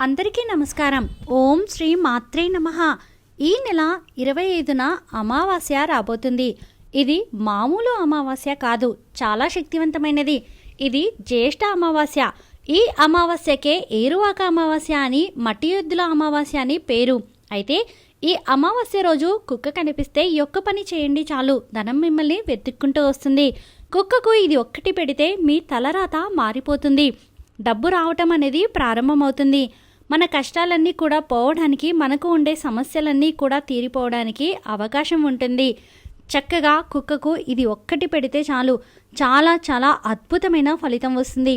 అందరికీ నమస్కారం. ఓం శ్రీ మాత్రే నమః. ఈ నెల 25న అమావాస్య రాబోతుంది. ఇది మామూలు అమావాస్య కాదు, చాలా శక్తివంతమైనది. ఇది జ్యేష్ఠ అమావాస్య. ఈ అమావాస్యకే ఏరువాక అమావాస్య అని, మట్టి ఎద్దుల అమావాస్య అని పేరు. అయితే ఈ అమావాస్య రోజు కుక్క కనిపిస్తే ఈ ఒక్క పని చేయండి చాలు, ధనం మిమ్మల్ని వెతుక్కుంటూ వస్తుంది. కుక్కకు ఇది ఒక్కటి పెడితే మీ తలరాత మారిపోతుంది. డబ్బు రావటం అనేది ప్రారంభమవుతుంది. మన కష్టాలన్నీ కూడా పోవడానికి, మనకు ఉండే సమస్యలన్నీ కూడా తీరిపోవడానికి అవకాశం ఉంటుంది. చక్కగా కుక్కకు ఇది ఒక్కటి పెడితే చాలు, చాలా చాలా అద్భుతమైన ఫలితం వస్తుంది.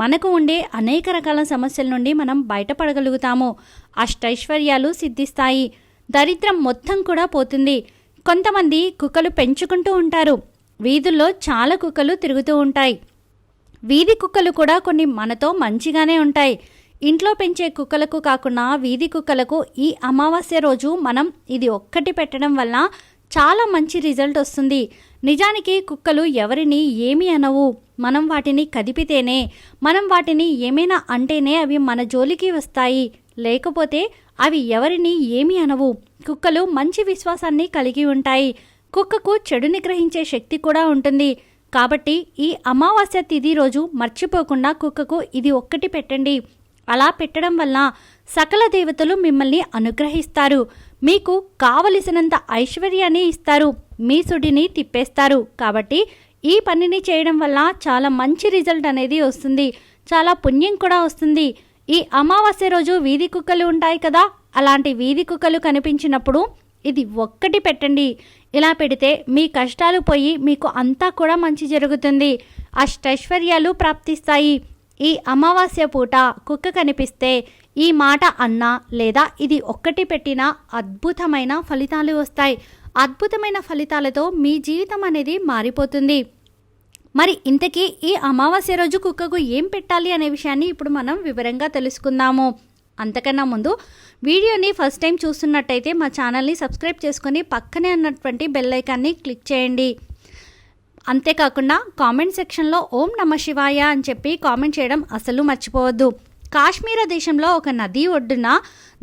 మనకు ఉండే అనేక రకాల సమస్యల నుండి మనం బయటపడగలుగుతాము. అష్టైశ్వర్యాలు సిద్ధిస్తాయి. దరిద్రం మొత్తం కూడా పోతుంది. కొంతమంది కుక్కలు పెంచుకుంటూ ఉంటారు. వీధుల్లో చాలా కుక్కలు తిరుగుతూ ఉంటాయి. వీధి కుక్కలు కూడా కొన్ని మనతో మంచిగానే ఉంటాయి. ఇంట్లో పెంచే కుక్కలకు కాకుండా వీధి కుక్కలకు ఈ అమావాస్య రోజు మనం ఇది ఒక్కటి పెట్టడం వల్ల చాలా మంచి రిజల్ట్ వస్తుంది. నిజానికి కుక్కలు ఎవరిని ఏమీ అనవు. మనం వాటిని కదిపితేనే, మనం వాటిని ఏమైనా అంటేనే అవి మన జోలికి వస్తాయి. లేకపోతే అవి ఎవరిని ఏమీ అనవు. కుక్కలు మంచి విశ్వాసాన్ని కలిగి ఉంటాయి. కుక్కకు చెడుని గ్రహించే శక్తి కూడా ఉంటుంది. కాబట్టి ఈ అమావాస్య తిథి రోజు మర్చిపోకుండా కుక్కకు ఇది ఒక్కటి పెట్టండి. అలా పెట్టడం వల్ల సకల దేవతలు మిమ్మల్ని అనుగ్రహిస్తారు. మీకు కావలసినంత ఐశ్వర్యాన్ని ఇస్తారు. మీ సుడిని తిప్పేస్తారు. కాబట్టి ఈ పనిని చేయడం వల్ల చాలా మంచి రిజల్ట్ అనేది వస్తుంది. చాలా పుణ్యం కూడా వస్తుంది. ఈ అమావాస్య రోజు వీధి కుక్కలు ఉంటాయి కదా, అలాంటి వీధి కుక్కలు కనిపించినప్పుడు ఇది ఒక్కటి పెట్టండి. ఇలా పెడితే మీ కష్టాలు పోయి మీకు అంతా కూడా మంచి జరుగుతుంది. అష్టైశ్వర్యాలు ప్రాప్తిస్తాయి. ఈ అమావాస్య పూట కుక్క కనిపిస్తే ఈ మాట అన్నా లేదా ఇది ఒక్కటి పెట్టినా అద్భుతమైన ఫలితాలు వస్తాయి. అద్భుతమైన ఫలితాలతో మీ జీవితం అనేది మారిపోతుంది. మరి ఇంతకీ ఈ అమావాస్య రోజు కుక్కకు ఏం పెట్టాలి అనే విషయాన్ని ఇప్పుడు మనం వివరంగా తెలుసుకుందాము. అంతకన్నా ముందు వీడియోని ఫస్ట్ టైం చూస్తున్నట్టయితే మా ఛానల్ని సబ్స్క్రైబ్ చేసుకొని పక్కనే ఉన్నటువంటి బెల్ ఐకాన్ని క్లిక్ చేయండి. అంతేకాకుండా కామెంట్ సెక్షన్లో ఓం నమ శివాయ అని చెప్పి కామెంట్ చేయడం అసలు మర్చిపోవద్దు. కాశ్మీర దేశంలో ఒక నది ఒడ్డున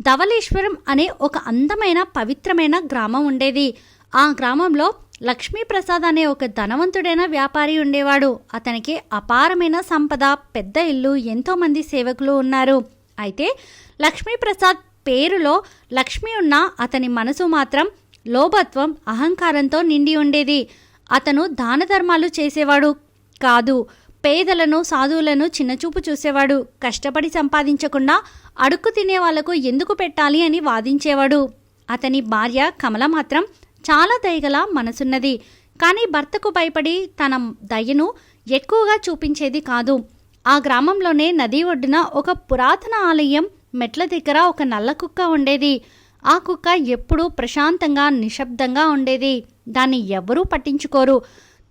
ధవళేశ్వరం అనే ఒక అందమైన పవిత్రమైన గ్రామం ఉండేది. ఆ గ్రామంలో లక్ష్మీప్రసాద్ అనే ఒక ధనవంతుడైన వ్యాపారి ఉండేవాడు. అతనికి అపారమైన సంపద, పెద్ద ఇల్లు, ఎంతోమంది సేవకులు ఉన్నారు. అయితే లక్ష్మీప్రసాద్ పేరులో లక్ష్మి ఉన్న అతని మనసు మాత్రం లోభత్వం, అహంకారంతో నిండి ఉండేది. అతను దాన ధర్మాలు చేసేవాడు కాదు. పేదలను, సాధువులను చిన్నచూపు చూసేవాడు. కష్టపడి సంపాదించకుండా అడుక్కు తినే వాళ్లకు ఎందుకు పెట్టాలి అని వాదించేవాడు. అతని భార్య కమల మాత్రం చాలా దయగల మనసున్నది. కానీ భర్తకు భయపడి తన దయను ఎక్కువగా చూపించేది కాదు. ఆ గ్రామంలోనే నది ఒడ్డున ఒక పురాతన ఆలయం మెట్ల దగ్గర ఒక నల్ల కుక్క ఉండేది. ఆ కుక్క ఎప్పుడూ ప్రశాంతంగా, నిశ్శబ్దంగా ఉండేది. దాన్ని ఎవ్వరూ పట్టించుకోరు.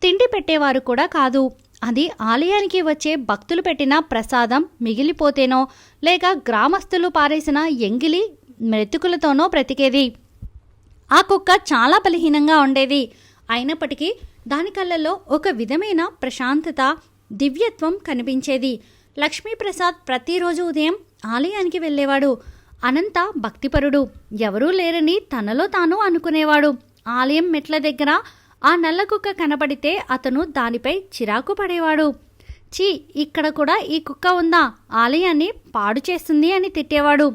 తిండి పెట్టేవారు కూడా కాదు. అది ఆలయానికి వచ్చే భక్తులు పెట్టిన ప్రసాదం మిగిలిపోతేనో లేక గ్రామస్తులు పారేసిన ఎంగిలి మెతుకులతోనో బ్రతికేది. ఆ కుక్క చాలా బలహీనంగా ఉండేది. అయినప్పటికీ దాని కళ్ళల్లో ఒక విధమైన ప్రశాంతత, దివ్యత్వం కనిపించేది. లక్ష్మీప్రసాద్ ప్రతిరోజు ఉదయం ఆలయానికి వెళ్ళేవాడు. అనంత భక్తిపరుడు. ఎవరూ లేరని తనలో తాను అనుకునేవాడు. ఆలయం మెట్ల దగ్గర ఆ నల్ల కుక్క కనపడితే అతను దానిపై చిరాకు పడేవాడు. చీ, ఇక్కడ కూడా ఈ కుక్క ఉందా, ఆలయాన్ని పాడు చేస్తుంది అని తిట్టేవాడు.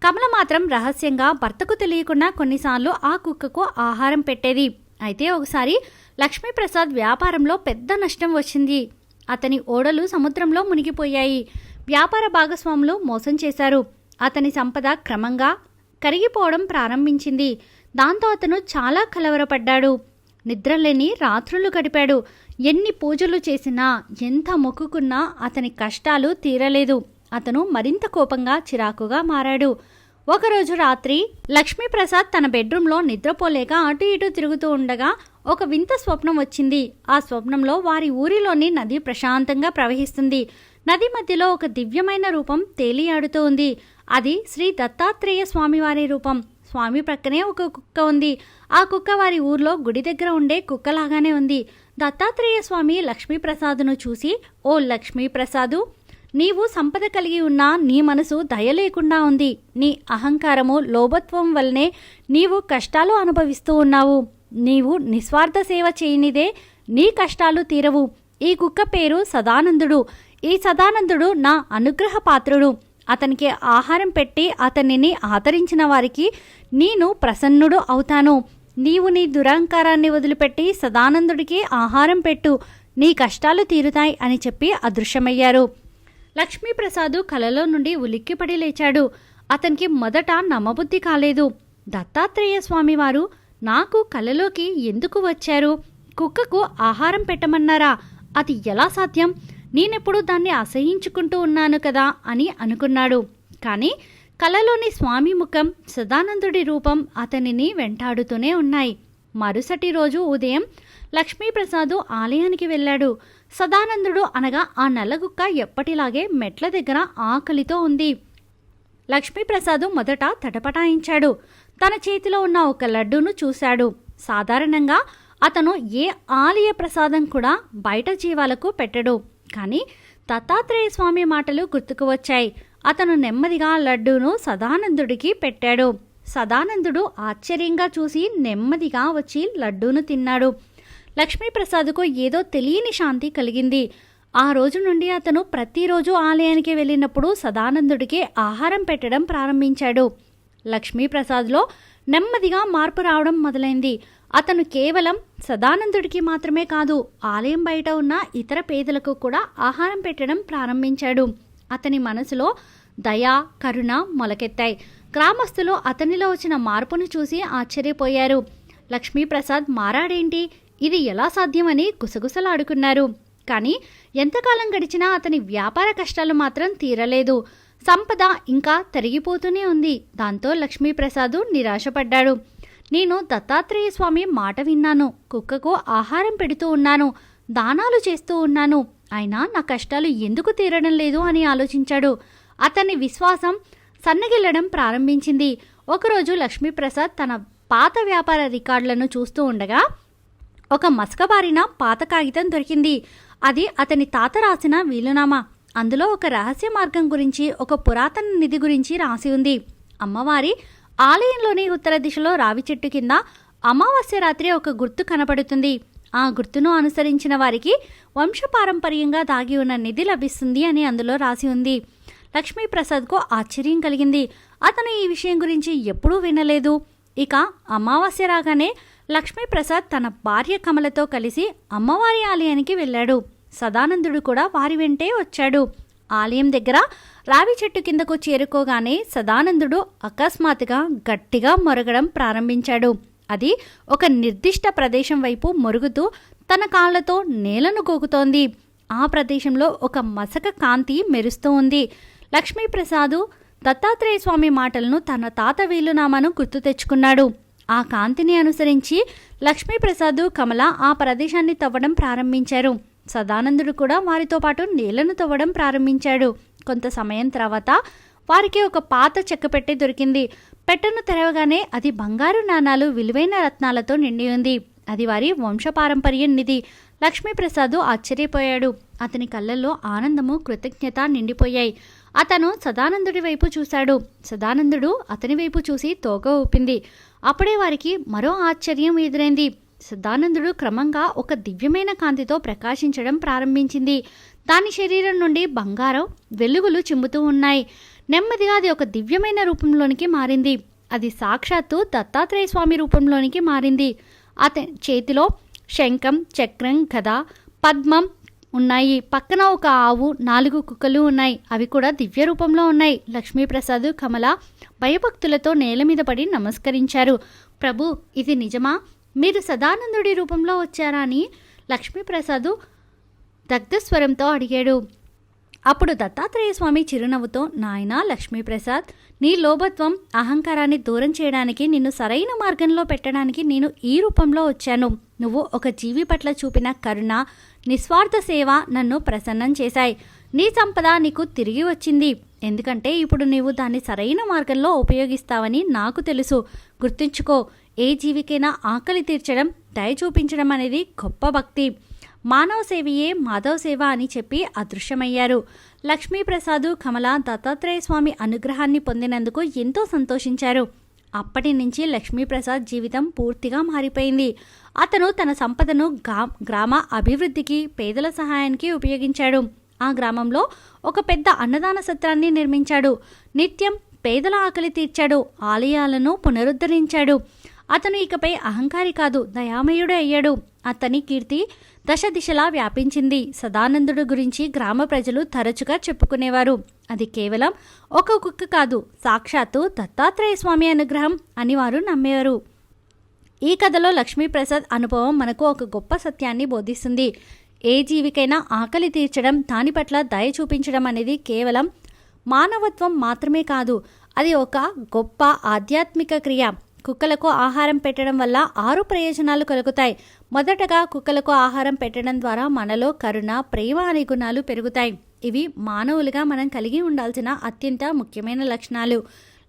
కమల మాత్రం రహస్యంగా భర్తకు తెలియకుండా కొన్నిసార్లు ఆ కుక్కకు ఆహారం పెట్టేది. అయితే ఒకసారి లక్ష్మీప్రసాద్ వ్యాపారంలో పెద్ద నష్టం వచ్చింది. అతని ఓడలు సముద్రంలో మునిగిపోయాయి. వ్యాపార భాగస్వాములు మోసం చేశారు. అతని సంపద క్రమంగా కరిగిపోవడం ప్రారంభించింది. దాంతో అతను చాలా కలవరపడ్డాడు. నిద్రలేని రాత్రులు గడిపాడు. ఎన్ని పూజలు చేసినా, ఎంత మొక్కుకున్నా అతని కష్టాలు తీరలేదు. అతను మరింత కోపంగా, చిరాకుగా మారాడు. ఒకరోజు రాత్రి లక్ష్మీప్రసాద్ తన బెడ్రూమ్లో నిద్రపోలేక అటు ఇటు తిరుగుతూ ఉండగా ఒక వింత స్వప్నం వచ్చింది. ఆ స్వప్నంలో వారి ఊరిలోని నది ప్రశాంతంగా ప్రవహిస్తుంది. నది మధ్యలో ఒక దివ్యమైన రూపం తేలియాడుతూ ఉంది. అది శ్రీ దత్తాత్రేయ స్వామివారి రూపం. స్వామి ప్రక్కనే ఒక కుక్క ఉంది. ఆ కుక్క వారి ఊర్లో గుడి దగ్గర ఉండే కుక్కలాగానే ఉంది. దత్తాత్రేయ స్వామి లక్ష్మీప్రసాద్ను చూసి, ఓ లక్ష్మీప్రసాదు, నీవు సంపద కలిగి ఉన్నా నీ మనసు దయ లేకుండా ఉంది. నీ అహంకారము లోభత్వం వల్లనే నీవు కష్టాలు అనుభవిస్తూ ఉన్నావు. నీవు నిస్వార్థ సేవ చేయనిదే నీ కష్టాలు తీరవు. ఈ కుక్క పేరు సదానందుడు. ఈ సదానందుడు నా అనుగ్రహ పాత్రుడు. అతనికి ఆహారం పెట్టి అతనిని ఆదరించిన వారికి నేను ప్రసన్నుడు అవుతాను. నీవు నీ దురహంకారాన్ని వదిలిపెట్టి సదానందుడికి ఆహారం పెట్టు, నీ కష్టాలు తీరుతాయి అని చెప్పి అదృశ్యమయ్యారు. లక్ష్మీప్రసాద్ కలలో నుండి ఉలిక్కిపడి లేచాడు. అతనికి మొదట నమ్మబుద్ధి కాలేదు. దత్తాత్రేయ స్వామివారు నాకు కలలోకి ఎందుకు వచ్చారు? కుక్కకు ఆహారం పెట్టమన్నారా? అది ఎలా సాధ్యం? నేనెప్పుడు దాన్ని అసహించుకుంటూ ఉన్నాను కదా అని అనుకున్నాడు. కానీ కలలోని స్వామి ముఖం, సదానందుడి రూపం అతనిని వెంటాడుతూనే ఉన్నాయి. మరుసటి రోజు ఉదయం లక్ష్మీప్రసాద్ ఆలయానికి వెళ్ళాడు. సదానందుడు అనగా ఆ నల్లగుక్క ఎప్పటిలాగే మెట్ల దగ్గర ఆకలితో ఉంది. లక్ష్మీప్రసాద్ మొదట తటపటాయించాడు. తన చేతిలో ఉన్న ఒక లడ్డూను చూశాడు. సాధారణంగా అతను ఏ ఆలయ ప్రసాదం కూడా బయట జీవాలకు పెట్టడు. కానీ దత్తాత్రేయ స్వామి మాటలు గుర్తుకు వచ్చాయి. అతను నెమ్మదిగా లడ్డూను సదానందుడికి పెట్టాడు. సదానందుడు ఆశ్చర్యంగా చూసి నెమ్మదిగా వచ్చి లడ్డూను తిన్నాడు. లక్ష్మీప్రసాద్కు ఏదో తెలియని శాంతి కలిగింది. ఆ రోజు నుండి అతను ప్రతిరోజు ఆలయానికి వెళ్ళినప్పుడు సదానందుడికి ఆహారం పెట్టడం ప్రారంభించాడు. లక్ష్మీప్రసాద్లో నెమ్మదిగా మార్పు రావడం మొదలైంది. అతను కేవలం సదానందుడికి మాత్రమే కాదు, ఆలయం బయట ఉన్న ఇతర పేదలకు కూడా ఆహారం పెట్టడం ప్రారంభించాడు. అతని మనసులో దయ, కరుణ మొలకెత్తాయి. గ్రామస్తులు అతనిలో వచ్చిన మార్పును చూసి ఆశ్చర్యపోయారు. లక్ష్మీప్రసాద్ మారాడేంటి? ఇది ఎలా సాధ్యమని గుసగుసలాడుకున్నారు. కానీ ఎంతకాలం గడిచినా అతని వ్యాపార కష్టాలు మాత్రం తీరలేదు. సంపద ఇంకా తరిగిపోతూనే ఉంది. దాంతో లక్ష్మీప్రసాద్ నిరాశపడ్డాడు. నేను దత్తాత్రేయ స్వామి మాట విన్నాను, కుక్కకు ఆహారం పెడుతూ ఉన్నాను, దానాలు చేస్తూ ఉన్నాను, అయినా నా కష్టాలు ఎందుకు తీరడం లేదు అని ఆలోచించాడు. అతని విశ్వాసం సన్నగిల్లడం ప్రారంభించింది. ఒకరోజు లక్ష్మీప్రసాద్ తన పాత వ్యాపార రికార్డులను చూస్తూ ఉండగా ఒక మసకబారిన పాత కాగితం దొరికింది. అది అతని తాత రాసిన వీలునామా. అందులో ఒక రహస్య మార్గం గురించి, ఒక పురాతన నిధి గురించి రాసి ఉంది. అమ్మవారి ఆలయంలోని ఉత్తర దిశలో రావి చెట్టు కింద అమావాస్య రాత్రి ఒక గుర్తు కనపడుతుంది. ఆ గుర్తును అనుసరించిన వారికి వంశపారంపర్యంగా దాగి ఉన్న నిధి లభిస్తుంది అని అందులో రాసి ఉంది. లక్ష్మీప్రసాద్కు ఆశ్చర్యం కలిగింది. అతను ఈ విషయం గురించి ఎప్పుడూ వినలేదు. ఇక అమావాస్య రాగానే లక్ష్మీప్రసాద్ తన భార్య కమలతో కలిసి అమ్మవారి ఆలయానికి వెళ్ళాడు. సదానందుడు కూడా వారి వెంటే వచ్చాడు. ఆలయం దగ్గర రావి చెట్టు కిందకు చేరుకోగానే సదానందుడు అకస్మాత్తుగా గట్టిగా మొరగడం ప్రారంభించాడు. అది ఒక నిర్దిష్ట ప్రదేశం వైపు మొరుగుతూ తన కాళ్లతో నేలను గోకుతోంది. ఆ ప్రదేశంలో ఒక మసక కాంతి మెరుస్తూ ఉంది. లక్ష్మీప్రసాద్ దత్తాత్రేయ స్వామి మాటలను, తన తాత వీలునామాను గుర్తు తెచ్చుకున్నాడు. ఆ కాంతిని అనుసరించి లక్ష్మీప్రసాద్, కమల ఆ ప్రదేశాన్ని తవ్వడం ప్రారంభించారు. సదానందుడు కూడా వారితో పాటు నేలను తవ్వడం ప్రారంభించాడు. కొంత సమయం తర్వాత వారికి ఒక పాత చెక్కపెట్టె దొరికింది. పెట్టెను తెరవగానే అది బంగారు నాణాలు, విలువైన రత్నాలతో నిండి ఉంది. అది వారి వంశపారంపర్య నిధి. లక్ష్మీప్రసాద్ ఆశ్చర్యపోయాడు. అతని కళ్ళల్లో ఆనందము, కృతజ్ఞత నిండిపోయాయి. అతను సదానందుడి వైపు చూశాడు. సదానందుడు అతని వైపు చూసి తోక ఊపింది. అప్పుడే వారికి మరో ఆశ్చర్యం ఎదురైంది. సదానందుడు క్రమంగా ఒక దివ్యమైన కాంతితో ప్రకాశించడం ప్రారంభించింది. దాని శరీరం నుండి బంగారం వెలుగులు చిమ్ముతూ ఉన్నాయి. నెమ్మదిగా అది ఒక దివ్యమైన రూపంలోనికి మారింది. అది సాక్షాత్తు దత్తాత్రేయ స్వామి రూపంలోనికి మారింది. అతని చేతిలో శంఖం, చక్రం, గద, పద్మం ఉన్నాయి. పక్కన ఒక ఆవు, 4 కుక్కలు ఉన్నాయి. అవి కూడా దివ్య రూపంలో ఉన్నాయి. లక్ష్మీప్రసాద్, కమల భయభక్తులతో నేల మీద పడి నమస్కరించారు. ప్రభు, ఇది నిజమా? మీరు సదానందుడి రూపంలో వచ్చారా అని లక్ష్మీప్రసాద్ దగ్ధస్వరంతో అడిగాడు. అప్పుడు దత్తాత్రేయ స్వామి చిరునవ్వుతో, నాయనా లక్ష్మీప్రసాద్, నీ లోభత్వం, అహంకారాన్ని దూరం చేయడానికి, నిన్ను సరైన మార్గంలో పెట్టడానికి నేను ఈ రూపంలో వచ్చాను. నువ్వు ఒక జీవి పట్ల చూపిన కరుణ, నిస్వార్థ సేవ నన్ను ప్రసన్నం చేశాయి. నీ సంపద నీకు తిరిగి వచ్చింది. ఎందుకంటే ఇప్పుడు నీవు దాన్ని సరైన మార్గంలో ఉపయోగిస్తావని నాకు తెలుసు. గుర్తుంచుకో, ఏ జీవికైనా ఆకలి తీర్చడం, దయ చూపించడం అనేది గొప్ప భక్తి. మానవ సేవయే మాధవ సేవ అని చెప్పి అదృశ్యమయ్యారు. లక్ష్మీప్రసాద్, కమల దత్తాత్రేయ స్వామి అనుగ్రహాన్ని పొందినందుకు ఎంతో సంతోషించారు. అప్పటి నుంచి లక్ష్మీప్రసాద్ జీవితం పూర్తిగా మారిపోయింది. అతను తన సంపదను గ్రామ అభివృద్ధికి, పేదల సహాయానికి ఉపయోగించాడు. ఆ గ్రామంలో ఒక పెద్ద అన్నదాన సత్రాన్ని నిర్మించాడు. నిత్యం పేదల ఆకలి తీర్చాడు. ఆలయాలను పునరుద్ధరించాడు. అతను ఇకపై అహంకారి కాదు, దయామయుడు అయ్యాడు. అతని కీర్తి దశ దిశలా వ్యాపించింది. సదానందుడు గురించి గ్రామ ప్రజలు తరచుగా చెప్పుకునేవారు. అది కేవలం ఒక కుక్క కాదు, సాక్షాత్తు దత్తాత్రేయ స్వామి అనుగ్రహం అని వారు నమ్మేవారు. ఈ కథలో లక్ష్మీప్రసాద్ అనుభవం మనకు ఒక గొప్ప సత్యాన్ని బోధిస్తుంది. ఏ జీవికైనా ఆకలి తీర్చడం, దాని పట్ల దయ చూపించడం అనేది కేవలం మానవత్వం మాత్రమే కాదు, అది ఒక గొప్ప ఆధ్యాత్మిక క్రియ. కుక్కలకు ఆహారం పెట్టడం వల్ల 6 ప్రయోజనాలు కలుగుతాయి. మొదటగా, కుక్కలకు ఆహారం పెట్టడం ద్వారా మనలో కరుణ, ప్రేమ అనే గుణాలు పెరుగుతాయి. ఇవి మానవులుగా మనం కలిగి ఉండాల్సిన అత్యంత ముఖ్యమైన లక్షణాలు.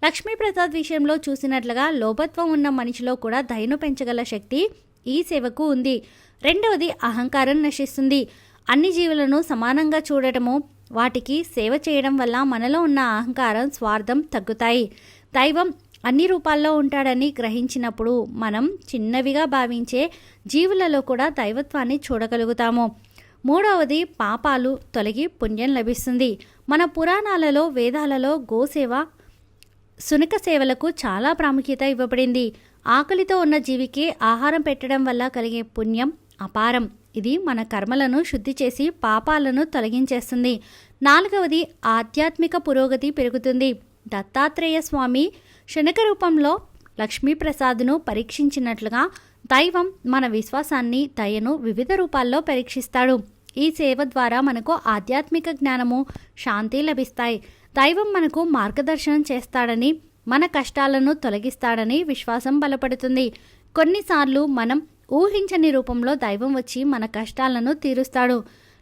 లక్ష్మీప్రసాద్ విషయంలో చూసినట్లుగా లోభత్వం ఉన్న మనిషిలో కూడా దయను పెంచగల శక్తి ఈ సేవకు ఉంది. రెండవది, అహంకారం నశిస్తుంది. అన్ని జీవులను సమానంగా చూడటము, వాటికి సేవ చేయడం వల్ల మనలో ఉన్న అహంకారం, స్వార్థం తగ్గుతాయి. దైవం అన్ని రూపాల్లో ఉంటాడని గ్రహించినప్పుడు మనం చిన్నవిగా భావించే జీవులలో కూడా దైవత్వాన్ని చూడగలుగుతాము. మూడవది, పాపాలు తొలగి పుణ్యం లభిస్తుంది. మన పురాణాలలో, వేదాలలో గోసేవ, సునక సేవలకు చాలా ప్రాముఖ్యత ఇవ్వబడింది. ఆకలితో ఉన్న జీవికి ఆహారం పెట్టడం వల్ల కలిగే పుణ్యం అపారం. ఇది మన కర్మలను శుద్ధి చేసి పాపాలను తొలగించేస్తుంది. నాలుగవది, ఆధ్యాత్మిక పురోగతి పెరుగుతుంది. దత్తాత్రేయ స్వామి శనక రూపంలో లక్ష్మీప్రసాద్ను పరీక్షించినట్లుగా దైవం మన విశ్వాసాన్ని, దయను వివిధ రూపాల్లో పరీక్షిస్తాడు. ఈ సేవ ద్వారా మనకు ఆధ్యాత్మిక జ్ఞానము, శాంతి లభిస్తాయి. దైవం మనకు మార్గదర్శనం చేస్తాడని, మన కష్టాలను తొలగిస్తాడని విశ్వాసం బలపడుతుంది. కొన్నిసార్లు మనం ఊహించని రూపంలో దైవం వచ్చి మన కష్టాలను తీరుస్తాడు.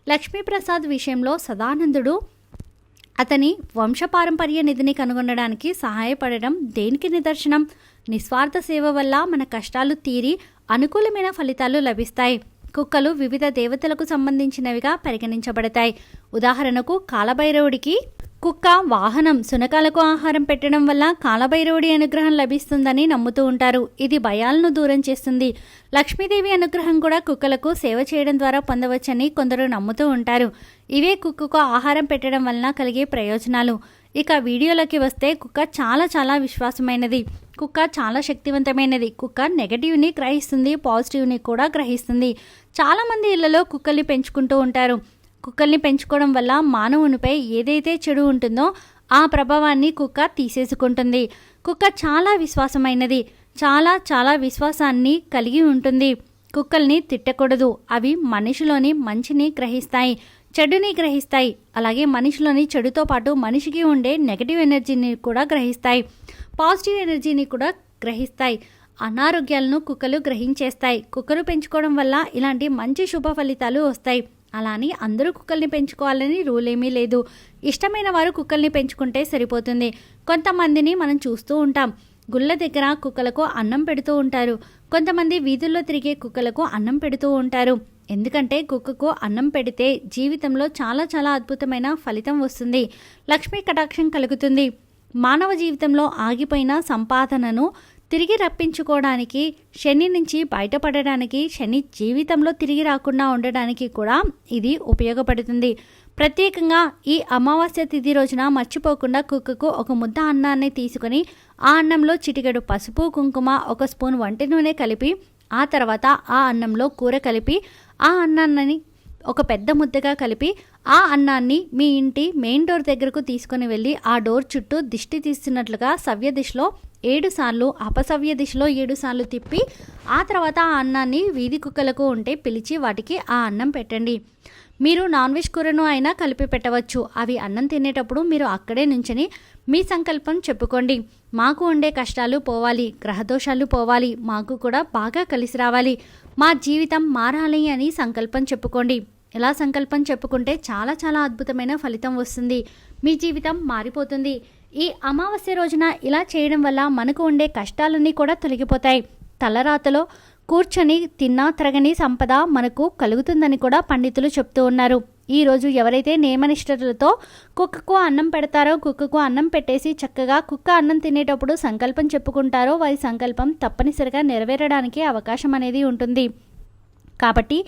లక్ష్మీప్రసాద్ విషయంలో సదానందుడు అతని వంశపారంపర్య నిధిని కనుగొనడానికి సహాయపడడం దేనికి నిదర్శనం? నిస్వార్థ సేవ వల్ల మన కష్టాలు తీరి అనుకూలమైన ఫలితాలు లభిస్తాయి. కుక్కలు వివిధ దేవతలకు సంబంధించినవిగా పరిగణించబడతాయి. ఉదాహరణకు, కాలభైరవుడికి కుక్క వాహనం. శునకాలకు ఆహారం పెట్టడం వల్ల కాలభైరవుడి అనుగ్రహం లభిస్తుందని నమ్ముతూ ఉంటారు. ఇది భయాలను దూరం చేస్తుంది. లక్ష్మీదేవి అనుగ్రహం కూడా కుక్కలకు సేవ చేయడం ద్వారా పొందవచ్చని కొందరు నమ్ముతూ ఉంటారు. ఇవే కుక్కకు ఆహారం పెట్టడం వలన కలిగే ప్రయోజనాలు. ఇక వీడియోలోకి వస్తే, కుక్క చాలా చాలా విశ్వాసమైనది. కుక్క చాలా శక్తివంతమైనది. కుక్క నెగటివ్ని గ్రహిస్తుంది, పాజిటివ్ని కూడా గ్రహిస్తుంది. చాలామంది ఇళ్లలో కుక్కల్ని పెంచుకుంటూ ఉంటారు. కుక్కల్ని పెంచుకోవడం వల్ల మానవునిపై ఏదైతే చెడు ఉంటుందో ఆ ప్రభావాన్ని కుక్క తీసేసుకుంటుంది. కుక్క చాలా విశ్వాసమైనది. చాలా చాలా విశ్వాసాన్ని కలిగి ఉంటుంది. కుక్కల్ని తిట్టకూడదు. అవి మనిషిలోని మంచిని గ్రహిస్తాయి, చెడుని గ్రహిస్తాయి. అలాగే మనిషిలోని చెడుతో పాటు మనిషికి ఉండే నెగటివ్ ఎనర్జీని కూడా గ్రహిస్తాయి, పాజిటివ్ ఎనర్జీని కూడా గ్రహిస్తాయి. అనారోగ్యాలను కుక్కలు గ్రహించేస్తాయి. కుక్కలు పెంచుకోవడం వల్ల ఇలాంటి మంచి శుభ ఫలితాలు వస్తాయి. అలా అని అందరూ కుక్కల్ని పెంచుకోవాలని రూల్ ఏమీ లేదు. ఇష్టమైన వారు కుక్కల్ని పెంచుకుంటే సరిపోతుంది. కొంతమందిని మనం చూస్తూ ఉంటాం, గుళ్ళ దగ్గర కుక్కలకు అన్నం పెడుతూ ఉంటారు. కొంతమంది వీధుల్లో తిరిగే కుక్కలకు అన్నం పెడుతూ ఉంటారు. ఎందుకంటే కుక్కకు అన్నం పెడితే జీవితంలో చాలా చాలా అద్భుతమైన ఫలితం వస్తుంది. లక్ష్మీ కటాక్షం కలుగుతుంది. మానవ జీవితంలో ఆగిపోయిన సంపాదనను తిరిగి రప్పించుకోవడానికి, శని నుంచి బయటపడడానికి, శని జీవితంలో తిరిగి రాకుండా ఉండడానికి కూడా ఇది ఉపయోగపడుతుంది. ప్రత్యేకంగా ఈ అమావాస్య తిథి రోజున మర్చిపోకుండా కుక్కకు ఒక ముద్ద అన్నాన్ని తీసుకొని ఆ అన్నంలో చిటికెడు పసుపు, కుంకుమ, 1 స్పూన్ వంటి నూనె కలిపి, ఆ తర్వాత ఆ అన్నంలో కూర కలిపి, ఆ అన్నాన్ని ఒక పెద్ద ముద్దగా కలిపి ఆ అన్నాన్ని మీ ఇంటి మెయిన్ డోర్ దగ్గరకు తీసుకుని వెళ్ళి ఆ డోర్ చుట్టూ దిష్టి తీస్తున్నట్లుగా సవ్య దిశలో 7 సార్లు, అపసవ్య దిశలో 7 సార్లు తిప్పి, ఆ తర్వాత ఆ అన్నాన్ని వీధి కుక్కలకు ఉంటే పిలిచి వాటికి ఆ అన్నం పెట్టండి. మీరు నాన్ వెజ్ కూరను అయినా కలిపి పెట్టవచ్చు. అవి అన్నం తినేటప్పుడు మీరు అక్కడే నుంచని మీ సంకల్పం చెప్పుకోండి. మాకు ఉండే కష్టాలు పోవాలి, గ్రహదోషాలు పోవాలి, మాకు కూడా బాగా కలిసి రావాలి, మా జీవితం మారాలి అని సంకల్పం చెప్పుకోండి. ఇలా సంకల్పం చెప్పుకుంటే చాలా చాలా అద్భుతమైన ఫలితం వస్తుంది. మీ జీవితం మారిపోతుంది. ఈ అమావాస్య రోజున ఇలా చేయడం వల్ల మనకు ఉండే కష్టాలన్నీ కూడా తొలగిపోతాయి. తలరాతలో కూర్చొని తిన్నా తరగని సంపద మనకు కలుగుతుందని కూడా పండితులు చెప్తూ ఉన్నారు. ఈరోజు ఎవరైతే నియమనిష్టలతో కుక్కకు అన్నం పెడతారో, కుక్కకు అన్నం పెట్టేసి చక్కగా కుక్క అన్నం తినేటప్పుడు సంకల్పం చెప్పుకుంటారో వారి సంకల్పం తప్పనిసరిగా నెరవేరడానికి అవకాశం అనేది ఉంటుంది. కాబట్టి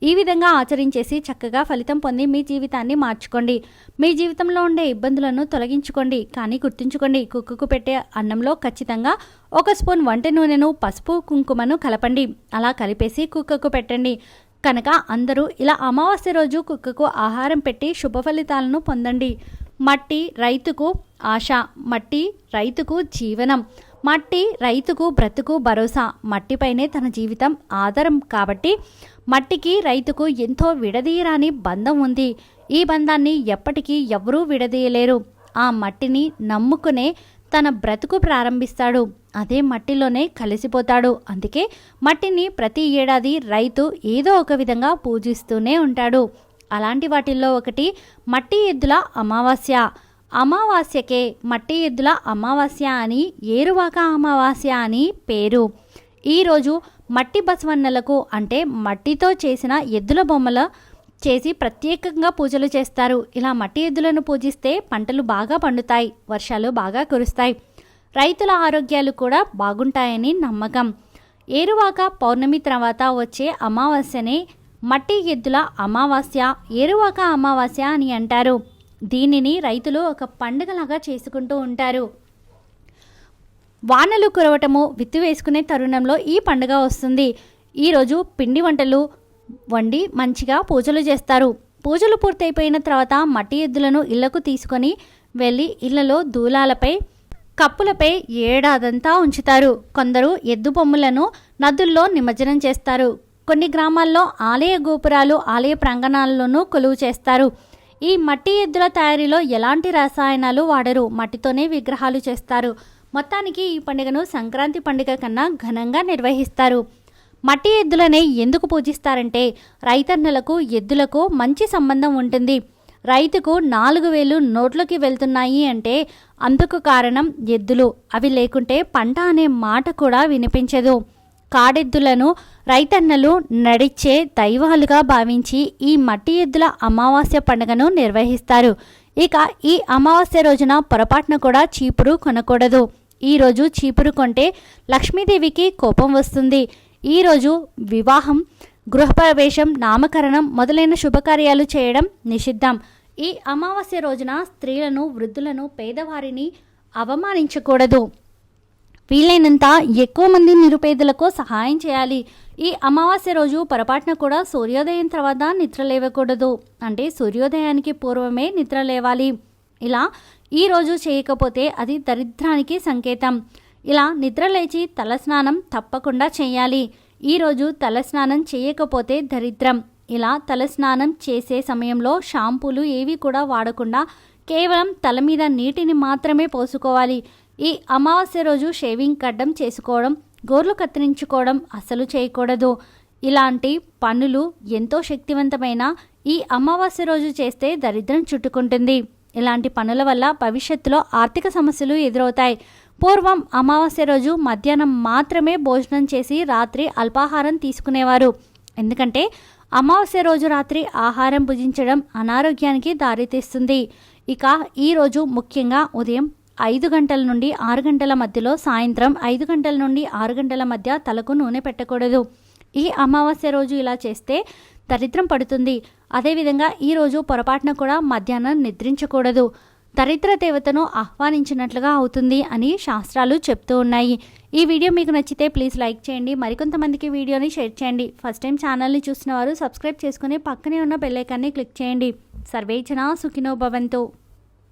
ఈ విధంగా ఆచరించేసి చక్కగా ఫలితం పొంది మీ జీవితాన్ని మార్చుకోండి. మీ జీవితంలో ఉండే ఇబ్బందులను తొలగించుకోండి. కానీ గుర్తుంచుకోండి, కుక్కకు పెట్టే అన్నంలో ఖచ్చితంగా 1 స్పూన్ వంట నూనెను, పసుపు, కుంకుమను కలపండి. అలా కలిపేసి కుక్కకు పెట్టండి. కనుక అందరూ ఇలా అమావాస్య రోజు కుక్కకు ఆహారం పెట్టి శుభ ఫలితాలను పొందండి. మట్టి రైతుకు ఆశ, మట్టి రైతుకు జీవనం, మట్టి రైతుకు బ్రతుకు భరోసా, మట్టిపైనే తన జీవితం ఆధారం. కాబట్టి మట్టికి రైతుకు ఎంతో విడదీయరాని బంధం ఉంది. ఈ బంధాన్ని ఎప్పటికీ ఎవరూ విడదీయలేరు. ఆ మట్టిని నమ్ముకునే తన బ్రతుకు ప్రారంభిస్తాడు. అదే మట్టిలోనే కలిసిపోతాడు. అందుకే మట్టిని ప్రతి ఏడాది రైతు ఏదో ఒక విధంగా పూజిస్తూనే ఉంటాడు. అలాంటి వాటిల్లో ఒకటి మట్టి ఎద్దుల అమావాస్య. అమావాస్యకే మట్టి ఎద్దుల అమావాస్య అని, ఏరువాక అమావాస్య అని పేరు. ఈరోజు మట్టి బసవన్నలకు అంటే మట్టితో చేసిన ఎద్దుల బొమ్మల చేసి ప్రత్యేకంగా పూజలు చేస్తారు. ఇలా మట్టి ఎద్దులను పూజిస్తే పంటలు బాగా పండుతాయి, వర్షాలు బాగా కురుస్తాయి, రైతుల ఆరోగ్యాలు కూడా బాగుంటాయని నమ్మకం. ఏరువాక పౌర్ణమి తర్వాత వచ్చే అమావాస్యనే మట్టి ఎద్దుల అమావాస్య, ఏరువాక అమావాస్య అని అంటారు. దీనిని రైతులు ఒక పండుగలాగా చేసుకుంటూ ఉంటారు. వానలు కురవటము, విత్తు వేసుకునే తరుణంలో ఈ పండుగ వస్తుంది. ఈరోజు పిండి వంటలు వండి మంచిగా పూజలు చేస్తారు. పూజలు పూర్తయిపోయిన తర్వాత మట్టి ఎద్దులను ఇళ్లకు తీసుకొని వెళ్ళి ఇళ్లలో దూలాలపై, కప్పులపై ఏడాదంతా ఉంచుతారు. కొందరు ఎద్దు బొమ్మలను నదుల్లో నిమజ్జనం చేస్తారు. కొన్ని గ్రామాల్లో ఆలయ గోపురాలు, ఆలయ ప్రాంగణాల్లోనూ కొలువు చేస్తారు. ఈ మట్టి ఎద్దుల తయారీలో ఎలాంటి రసాయనాలు వాడరు. మట్టితోనే విగ్రహాలు చేస్తారు. మొత్తానికి ఈ పండుగను సంక్రాంతి పండుగ కన్నా ఘనంగా నిర్వహిస్తారు. మట్టి ఎద్దులనే ఎందుకు పూజిస్తారంటే రైతన్నలకు ఎద్దులకు మంచి సంబంధం ఉంటుంది. రైతుకు 4000 నోట్లోకి వెళ్తున్నాయి అంటే అందుకు కారణం ఎద్దులు. అవి లేకుంటే పంట అనే మాట కూడా వినిపించదు. కాడెద్దులను రైతన్నలు నడిచే దైవాలుగా భావించి ఈ మట్టి ఎద్దుల అమావాస్య పండుగను నిర్వహిస్తారు. ఇక ఈ అమావాస్య రోజున పొరపాటున కూడా చీపురు కొనకూడదు. ఈరోజు చీపురు కొంటే లక్ష్మీదేవికి కోపం వస్తుంది. ఈరోజు వివాహం, గృహప్రవేశం, నామకరణం మొదలైన శుభకార్యాలు చేయడం నిషిద్ధం. ఈ అమావాస్య రోజున స్త్రీలను, వృద్ధులను, పేదవారిని అవమానించకూడదు. వీలైనంత ఎక్కువ మంది నిరుపేదలకు సహాయం చేయాలి. ఈ అమావాస్య రోజు పొరపాటున కూడా సూర్యోదయం తర్వాత నిద్ర లేవకూడదు. అంటే సూర్యోదయానికి పూర్వమే నిద్ర లేవాలి. ఇలా ఈరోజు చేయకపోతే అది దరిద్రానికి సంకేతం. ఇలా నిద్ర లేచి తలస్నానం తప్పకుండా చేయాలి. ఈరోజు తలస్నానం చేయకపోతే దరిద్రం. ఇలా తలస్నానం చేసే సమయంలో షాంపూలు ఏవి కూడా వాడకుండా కేవలం తల మీద నీటిని మాత్రమే పోసుకోవాలి. ఈ అమావాస్య రోజు షేవింగ్ గడ్డం చేసుకోవడం, గోర్లు కత్తిరించుకోవడం అస్సలు చేయకూడదు. ఇలాంటి పనులు ఎంతో శక్తివంతమైన ఈ అమావాస్య రోజు చేస్తే దరిద్రం చుట్టుకుంటుంది. ఇలాంటి పనుల వల్ల భవిష్యత్తులో ఆర్థిక సమస్యలు ఎదురవుతాయి. పూర్వం అమావాస్య రోజు మధ్యాహ్నం మాత్రమే భోజనం చేసి రాత్రి అల్పాహారం తీసుకునేవారు. ఎందుకంటే అమావాస్య రోజు రాత్రి ఆహారం భుజించడం అనారోగ్యానికి దారితీస్తుంది. ఇక ఈరోజు ముఖ్యంగా ఉదయం 5 గంటల నుండి 6 గంటల మధ్యలో, సాయంత్రం 5 గంటల నుండి 6 గంటల మధ్య తలకు నూనె పెట్టకూడదు. ఈ అమావాస్య రోజు ఇలా చేస్తే దరిద్రం పడుతుంది. అదేవిధంగా ఈరోజు పొరపాటున కూడా మధ్యాహ్నం నిద్రించకూడదు. దరిద్ర దేవతను ఆహ్వానించినట్లుగా అవుతుంది అని శాస్త్రాలు చెప్తూ ఉన్నాయి. ఈ వీడియో మీకు నచ్చితే ప్లీజ్ లైక్ చేయండి. మరికొంతమందికి వీడియోని షేర్ చేయండి. ఫస్ట్ టైం ఛానల్ని చూసిన వారు సబ్స్క్రైబ్ చేసుకుని పక్కనే ఉన్న బెల్ ఐకాన్ని క్లిక్ చేయండి. సర్వే జనా సుఖినో భవంతు.